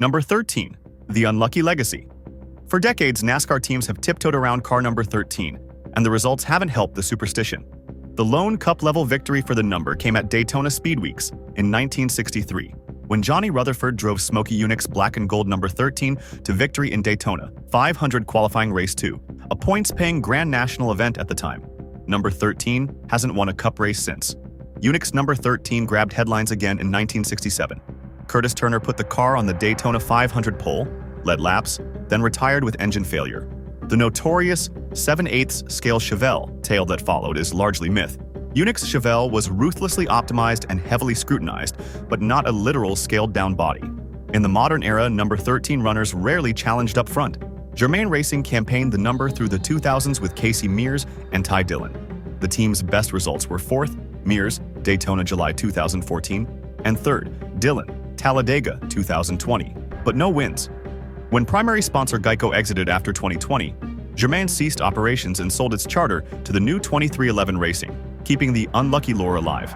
Number 13. The Unlucky Legacy. For decades, NASCAR teams have tiptoed around car number 13, and the results haven't helped the superstition. The lone Cup-level victory for the number came at Daytona Speed Weeks in 1963, when Johnny Rutherford drove Smokey Yunick's black and gold number 13 to victory in Daytona 500 qualifying race 2, a points-paying Grand National event at the time. Number 13 hasn't won a Cup race since. Yunick's number 13 grabbed headlines again in 1967. Curtis Turner put the car on the Daytona 500 pole, led laps, then retired with engine failure. The notorious 7/8 scale Chevelle tail that followed is largely myth. Yunick's Chevelle was ruthlessly optimized and heavily scrutinized, but not a literal scaled-down body. In the modern era, number 13 runners rarely challenged up front. Germain Racing campaigned the number through the 2000s with Casey Mears and Ty Dillon. The team's best results were 4th, Mears, Daytona July 2014, and 3rd, Dillon, Talladega 2020, but no wins. When primary sponsor Geico exited after 2020, Germain ceased operations and sold its charter to the new 2311 Racing, keeping the unlucky lore alive.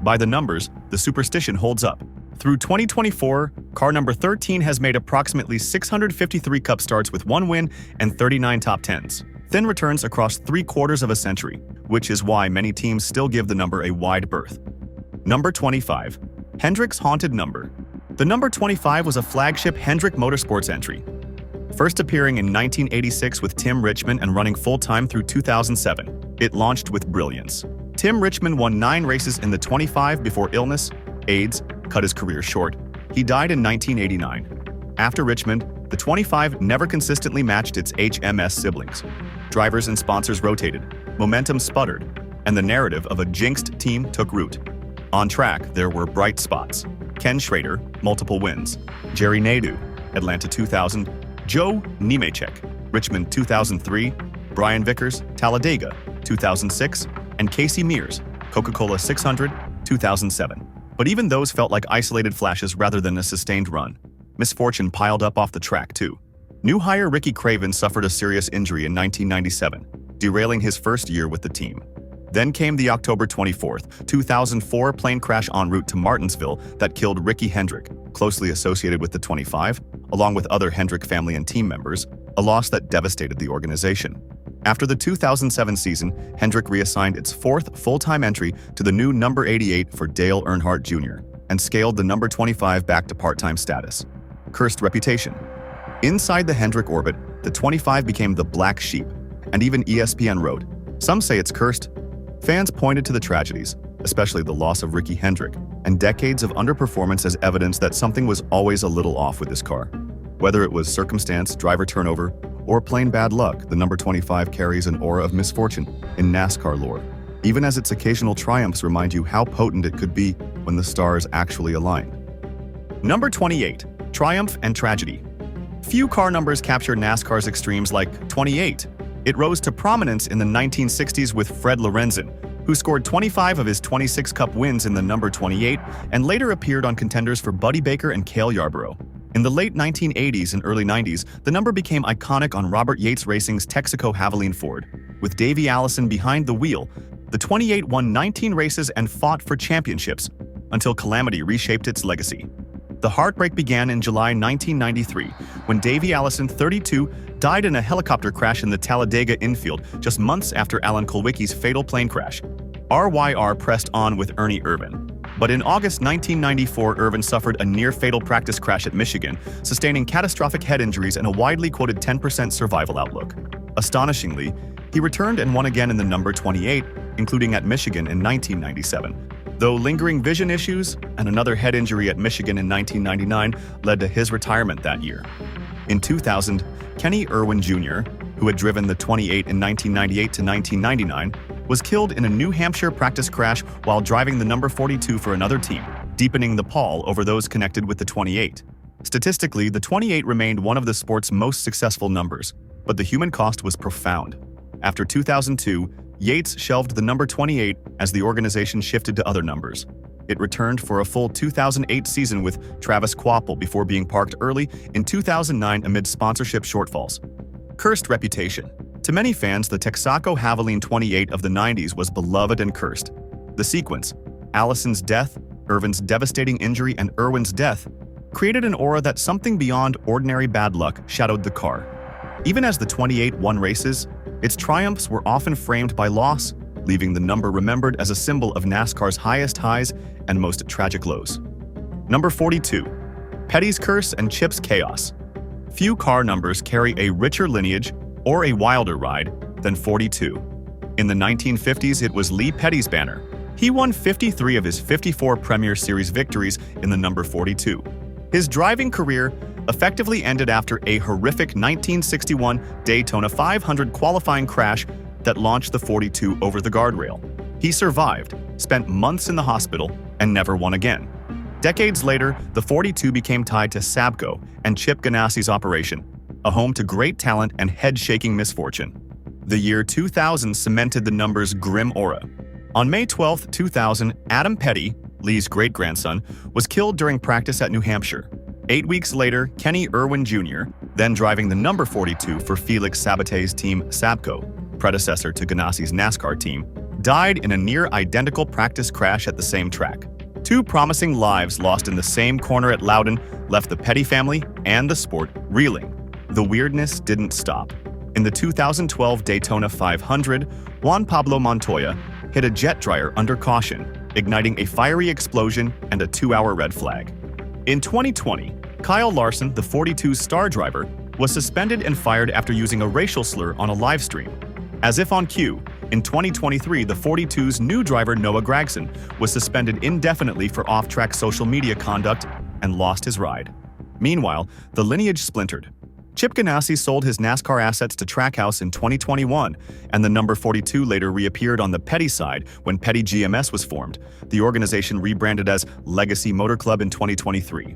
By the numbers, the superstition holds up. Through 2024, car number 13 has made approximately 653 Cup starts with 1 win and 39 top 10s. Thin returns across 3/4 of a century, which is why many teams still give the number a wide berth. Number 25. Hendrick's Haunted Number. The number 25 was a flagship Hendrick Motorsports entry, first appearing in 1986 with Tim Richmond and running full-time through 2007. It launched with brilliance. Tim Richmond won 9 races in the 25 before illness, AIDS, cut his career short. He died in 1989. After Richmond, the 25 never consistently matched its HMS siblings. Drivers and sponsors rotated, momentum sputtered, and the narrative of a jinxed team took root. On track, there were bright spots. Ken Schrader, multiple wins. Jerry Nadeau, Atlanta 2000. Joe Nemechek, Richmond 2003. Brian Vickers, Talladega 2006. And Casey Mears, Coca-Cola 600, 2007. But even those felt like isolated flashes rather than a sustained run. Misfortune piled up off the track, too. New hire Ricky Craven suffered a serious injury in 1997, derailing his first year with the team. Then came the October 24, 2004 plane crash en route to Martinsville that killed Ricky Hendrick, closely associated with the 25, along with other Hendrick family and team members, a loss that devastated the organization. After the 2007 season, Hendrick reassigned its 4th full-time entry to the new number 88 for Dale Earnhardt Jr. and scaled the number 25 back to part-time status. Cursed reputation. Inside the Hendrick orbit, the 25 became the black sheep, and even ESPN wrote, "Some say it's cursed." Fans pointed to the tragedies, especially the loss of Ricky Hendrick, and decades of underperformance as evidence that something was always a little off with this car. Whether it was circumstance, driver turnover, or plain bad luck, the number 25 carries an aura of misfortune in NASCAR lore, even as its occasional triumphs remind you how potent it could be when the stars actually align. Number 28. Triumph and Tragedy. Few car numbers capture NASCAR's extremes like 28. It rose to prominence in the 1960s with Fred Lorenzen, who scored 25 of his 26 Cup wins in the number 28 and later appeared on contenders for Buddy Baker and Cale Yarborough. In the late 1980s and early 90s, the number became iconic on Robert Yates Racing's Texaco Havoline Ford. With Davey Allison behind the wheel, the 28 won 19 races and fought for championships until calamity reshaped its legacy. The Heartbreak began in July 1993, when Davey Allison, 32, died in a helicopter crash in the Talladega infield just months after Alan Kulwicki's fatal plane crash. RYR pressed on with Ernie Irvan. But in August 1994, Irvan suffered a near-fatal practice crash at Michigan, sustaining catastrophic head injuries and a widely quoted 10% survival outlook. Astonishingly, he returned and won again in the number 28, including at Michigan in 1997. Though lingering vision issues and another head injury at Michigan in 1999 led to his retirement that year. In 2000, Kenny Irwin Jr., who had driven the 28 in 1998 to 1999, was killed in a New Hampshire practice crash while driving the number 42 for another team, deepening the pall over those connected with the 28. Statistically, the 28 remained one of the sport's most successful numbers, but the human cost was profound. After 2002, Yates shelved the number 28 as the organization shifted to other numbers. It returned for a full 2008 season with Travis Kvapil before being parked early in 2009 amid sponsorship shortfalls. Cursed reputation. To many fans, the Texaco Havoline 28 of the 90s was beloved and cursed. The sequence, Allison's death, Irvin's devastating injury, and Irwin's death, created an aura that something beyond ordinary bad luck shadowed the car. Even as the 28 won races, its triumphs were often framed by loss, leaving the number remembered as a symbol of NASCAR's highest highs and most tragic lows. Number 42. Petty's Curse and Chip's Chaos. Few car numbers carry a richer lineage or a wilder ride than 42. In the 1950s, it was Lee Petty's banner. He won 53 of his 54 Premier Series victories in the number 42. His driving career effectively ended after a horrific 1961 Daytona 500 qualifying crash that launched the 42 over the guardrail. He survived, spent months in the hospital, and never won again. Decades later, the 42 became tied to Sabco and Chip Ganassi's operation, a home to great talent and head-shaking misfortune. The year 2000 cemented the number's grim aura. On May 12, 2000, Adam Petty, Lee's great-grandson, was killed during practice at New Hampshire. 8 weeks later, Kenny Irwin Jr., then driving the number 42 for Felix Sabate's team Sabco, predecessor to Ganassi's NASCAR team, died in a near-identical practice crash at the same track. Two promising lives lost in the same corner at Loudon left the Petty family and the sport reeling. The weirdness didn't stop. In the 2012 Daytona 500, Juan Pablo Montoya hit a jet dryer under caution, igniting a fiery explosion and a 2-hour red flag. In 2020, Kyle Larson, the 42's star driver, was suspended and fired after using a racial slur on a live stream. As if on cue, in 2023, the 42's new driver Noah Gragson was suspended indefinitely for off-track social media conduct and lost his ride. Meanwhile, the lineage splintered. Chip Ganassi sold his NASCAR assets to Trackhouse in 2021, and the number 42 later reappeared on the Petty side when Petty GMS was formed, the organization rebranded as Legacy Motor Club in 2023.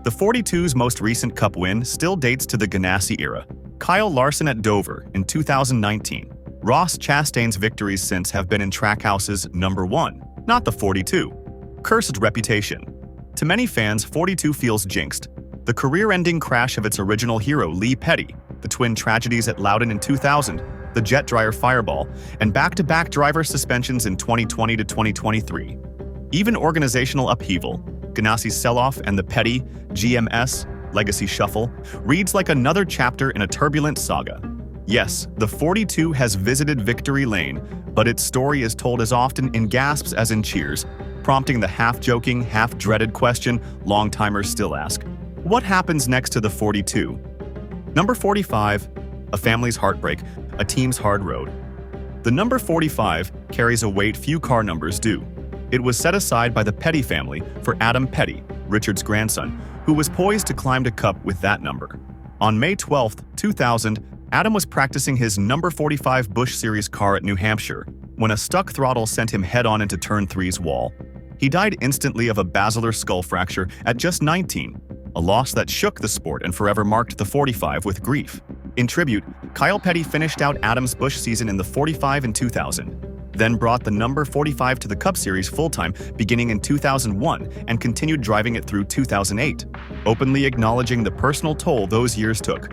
The 42's most recent Cup win still dates to the Ganassi era. Kyle Larson at Dover in 2019. Ross Chastain's victories since have been in Trackhouse's number 1, not the 42. Cursed reputation. To many fans, 42 feels jinxed. The career-ending crash of its original hero, Lee Petty, the twin tragedies at Loudon in 2000, the jet dryer fireball, and back-to-back driver suspensions in 2020 to 2023. Even organizational upheaval, Ganassi's sell-off and the Petty, GMS, legacy shuffle, reads like another chapter in a turbulent saga. Yes, the 42 has visited victory lane, but its story is told as often in gasps as in cheers, prompting the half-joking, half-dreaded question long-timers still ask. What happens next to the 42? Number 45, a family's heartbreak, a team's hard road. The number 45 carries a weight few car numbers do. It was set aside by the Petty family for Adam Petty, Richard's grandson, who was poised to climb to Cup with that number. On May 12, 2000, Adam was practicing his number 45 Busch Series car at New Hampshire when a stuck throttle sent him head-on into Turn 3's wall. He died instantly of a basilar skull fracture at just 19, a loss that shook the sport and forever marked the 45 with grief. In tribute, Kyle Petty finished out Adam's Busch season in the 45 in 2000, then brought the number 45 to the Cup Series full-time beginning in 2001 and continued driving it through 2008, openly acknowledging the personal toll those years took.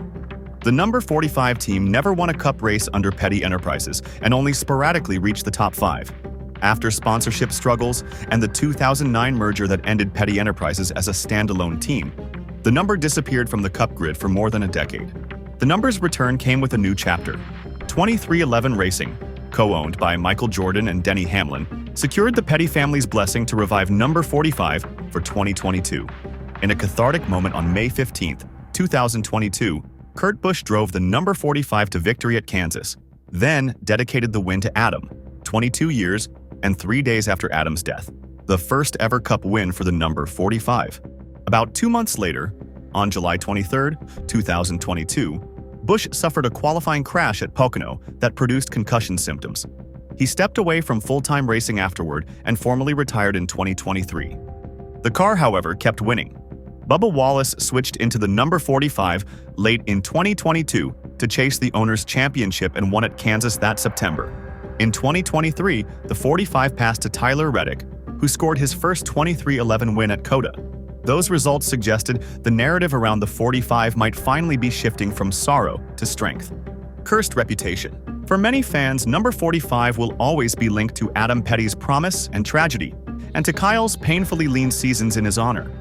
The number 45 team never won a Cup race under Petty Enterprises and only sporadically reached the top 5. After sponsorship struggles and the 2009 merger that ended Petty Enterprises as a standalone team, the number disappeared from the Cup grid for more than a decade. The number's return came with a new chapter. 2311 Racing, co-owned by Michael Jordan and Denny Hamlin, secured the Petty family's blessing to revive number 45 for 2022. In a cathartic moment on May 15, 2022, Kurt Busch drove the number 45 to victory at Kansas, then dedicated the win to Adam, 22 years and 3 days after Adam's death, the first ever Cup win for the number 45. About 2 months later, on July 23, 2022, Busch suffered a qualifying crash at Pocono that produced concussion symptoms. He stepped away from full-time racing afterward and formally retired in 2023. The car, however, kept winning. Bubba Wallace switched into the number 45 late in 2022 to chase the owner's championship and won at Kansas that September. In 2023, the 45 passed to Tyler Reddick, who scored his first 2311 win at COTA. Those results suggested the narrative around the 45 might finally be shifting from sorrow to strength. Cursed reputation. For many fans, number 45 will always be linked to Adam Petty's promise and tragedy, and to Kyle's painfully lean seasons in his honor.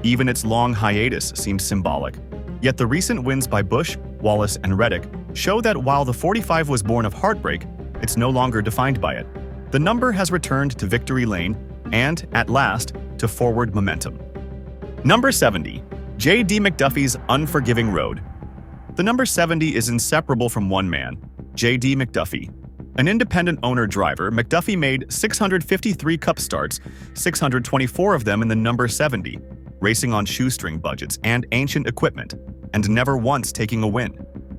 Even its long hiatus seems symbolic. Yet the recent wins by Busch, Wallace, and Reddick show that while the 45 was born of heartbreak, it's no longer defined by it. The number has returned to victory lane and, at last, to forward momentum. Number 70. J.D. McDuffie's Unforgiving Road. The number 70 is inseparable from one man, J.D. McDuffie. An independent owner driver, McDuffie made 653 Cup starts, 624 of them in the number 70, racing on shoestring budgets and ancient equipment, and never once taking a win.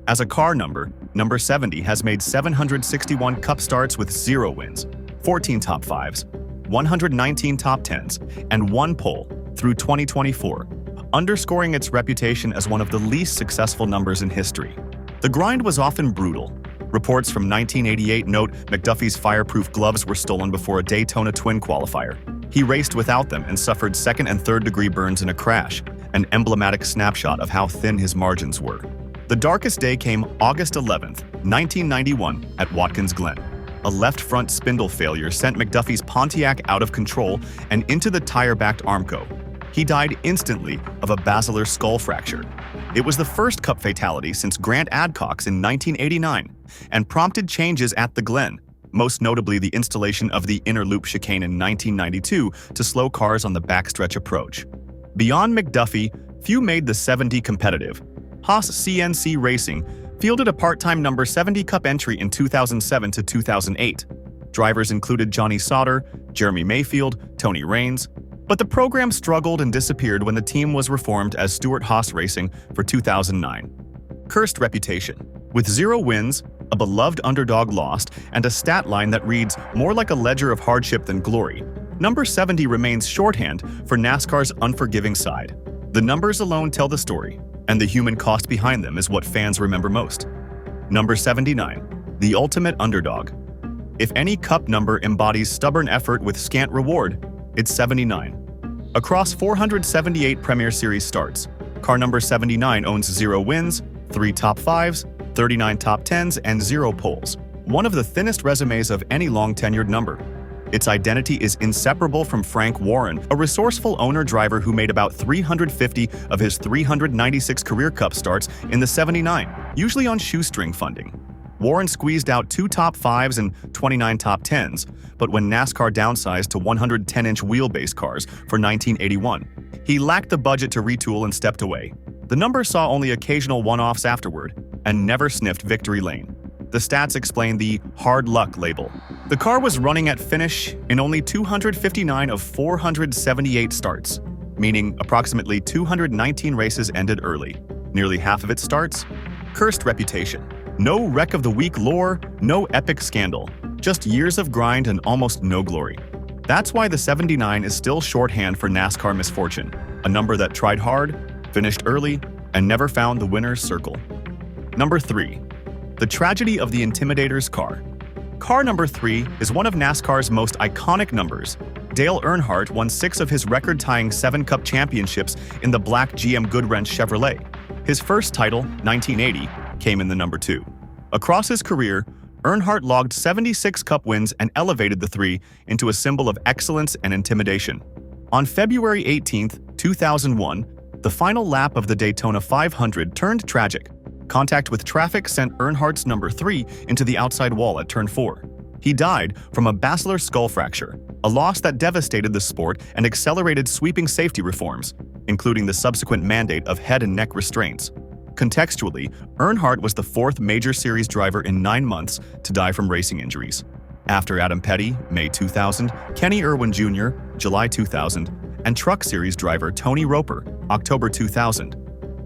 As a car number 70 has made 761 Cup starts with 0 wins, 14 top 5s, 119 top 10s, and 1 pole through 2024, underscoring its reputation as one of the least successful numbers in history. The grind was often brutal. Reports from 1988 note McDuffie's fireproof gloves were stolen before a Daytona Twin qualifier. He raced without them and suffered second and third-degree burns in a crash, an emblematic snapshot of how thin his margins were. The darkest day came August 11, 1991, at Watkins Glen. A left front spindle failure sent McDuffie's Pontiac out of control and into the tire-backed Armco. He died instantly of a basilar skull fracture. It was the first Cup fatality since Grant Adcock's in 1989 and prompted changes at the Glen, most notably the installation of the inner loop chicane in 1992 to slow cars on the backstretch approach. Beyond McDuffie, few made the 70 competitive. Haas CNC Racing fielded a part-time number 70 Cup entry in 2007 to 2008. Drivers included Johnny Sauter, Jeremy Mayfield, Tony Raines, but the program struggled and disappeared when the team was reformed as Stewart Haas Racing for 2009. Cursed reputation. With 0 wins, a beloved underdog lost, and a stat line that reads more like a ledger of hardship than glory, number 70 remains shorthand for NASCAR's unforgiving side. The numbers alone tell the story, and the human cost behind them is what fans remember most. Number 79. The ultimate underdog. If any Cup number embodies stubborn effort with scant reward, it's 79. Across 478 Premier Series starts, car number 79 owns 0 wins, 3 top 5s, 39 top 10s, and 0 poles, one of the thinnest resumes of any long-tenured number. Its identity is inseparable from Frank Warren, a resourceful owner-driver who made about 350 of his 396 career Cup starts in the 79, usually on shoestring funding. Warren squeezed out 2 top 5s and 29 top 10s, but when NASCAR downsized to 110-inch wheelbase cars for 1981, he lacked the budget to retool and stepped away. The number saw only occasional one-offs afterward and never sniffed victory lane. The stats explain the hard luck label. The car was running at finish in only 259 of 478 starts, meaning approximately 219 races ended early. Nearly half of its starts? Cursed reputation. No wreck of the week lore, no epic scandal, just years of grind and almost no glory. That's why the 79 is still shorthand for NASCAR misfortune, a number that tried hard, finished early, and never found the winner's circle. Number 3. The tragedy of the Intimidator's car. Car number 3 is one of NASCAR's most iconic numbers. Dale Earnhardt won 6 of his record-tying 7 Cup championships in the black GM Goodwrench Chevrolet. His first title, 1980, came in the number 2. Across his career, Earnhardt logged 76 Cup wins and elevated the 3 into a symbol of excellence and intimidation. On February 18, 2001, the final lap of the Daytona 500 turned tragic. Contact with traffic sent Earnhardt's number 3 into the outside wall at turn 4. He died from a basilar skull fracture, a loss that devastated the sport and accelerated sweeping safety reforms, including the subsequent mandate of head and neck restraints. Contextually, Earnhardt was the 4th major series driver in 9 months to die from racing injuries. After Adam Petty, May 2000, Kenny Irwin Jr., July 2000, and Truck Series driver Tony Roper, October 2000.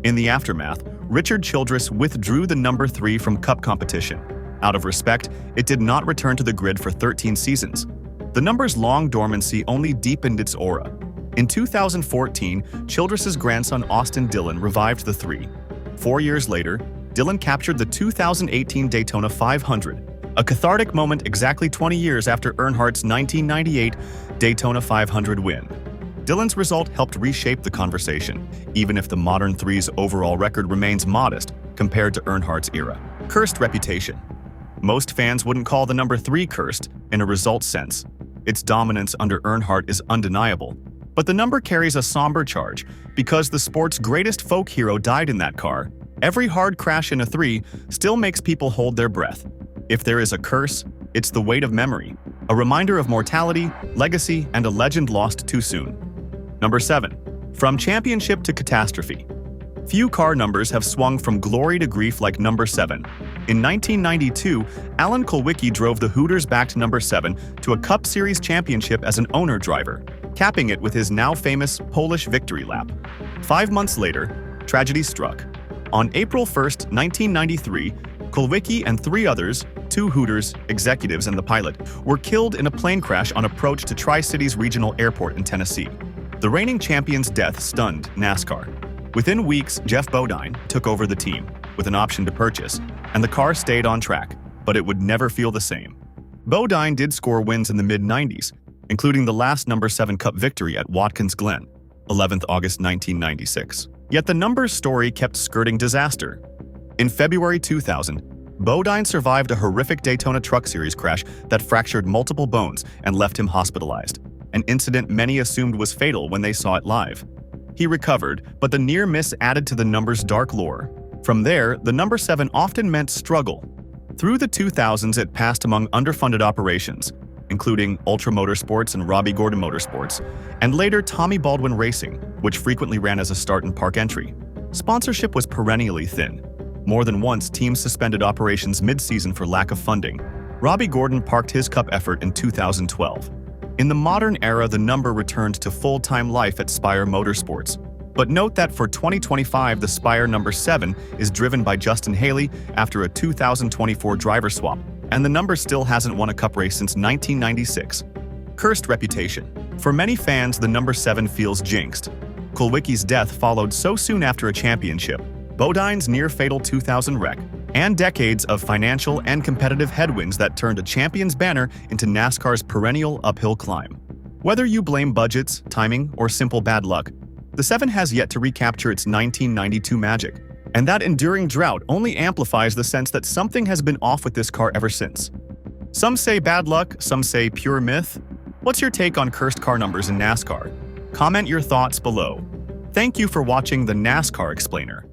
In the aftermath, Richard Childress withdrew the number 3 from Cup competition. Out of respect, it did not return to the grid for 13 seasons. The number's long dormancy only deepened its aura. In 2014, Childress's grandson Austin Dillon revived the 3. 4 years later, Dillon captured the 2018 Daytona 500, a cathartic moment exactly 20 years after Earnhardt's 1998 Daytona 500 win. Dillon's result helped reshape the conversation, even if the modern 3's overall record remains modest compared to Earnhardt's era. Cursed reputation. Most fans wouldn't call the number 3 cursed in a results sense. Its dominance under Earnhardt is undeniable, But the number carries a somber charge. Because the sport's greatest folk hero died in that car, every hard crash in a 3 still makes people hold their breath. If there is a curse, it's the weight of memory, a reminder of mortality, legacy, and a legend lost too soon. Number 7. From championship to catastrophe. Few car numbers have swung from glory to grief like number 7. In 1992, Alan Kulwicki drove the Hooters-backed number 7 to a Cup Series championship as an owner driver, capping it with his now famous Polish victory lap. 5 months later, tragedy struck. On April 1, 1993, Kulwicki and 3 others, 2 Hooters executives and the pilot, were killed in a plane crash on approach to Tri-Cities Regional Airport in Tennessee. The reigning champion's death stunned NASCAR. Within weeks, Jeff Bodine took over the team, with an option to purchase, and the car stayed on track, but it would never feel the same. Bodine did score wins in the mid-90s, including the last number 7 Cup victory at Watkins Glen, 11th August 1996. Yet the numbers story kept skirting disaster. In February 2000, Bodine survived a horrific Daytona Truck Series crash that fractured multiple bones and left him hospitalized, an incident many assumed was fatal when they saw it live. He recovered, but the near miss added to the number's dark lore. From there, the number 7 often meant struggle. Through the 2000s, it passed among underfunded operations, including Ultra Motorsports and Robbie Gordon Motorsports, and later Tommy Baldwin Racing, which frequently ran as a start and park entry. Sponsorship was perennially thin. More than once, teams suspended operations mid-season for lack of funding. Robbie Gordon parked his Cup effort in 2012. In the modern era, the number returned to full-time life at Spire Motorsports. But note that for 2025, the Spire number 7 is driven by Justin Haley after a 2024 driver swap, and the number still hasn't won a Cup race since 1996. Cursed reputation. For many fans, the number 7 feels jinxed. Kulwicki's death followed so soon after a championship, Bodine's near-fatal 2000 wreck, and decades of financial and competitive headwinds that turned a champion's banner into NASCAR's perennial uphill climb. Whether you blame budgets, timing, or simple bad luck, the 7 has yet to recapture its 1992 magic. And that enduring drought only amplifies the sense that something has been off with this car ever since. Some say bad luck, some say pure myth. What's your take on cursed car numbers in NASCAR? Comment your thoughts below. Thank you for watching the NASCAR Explainer.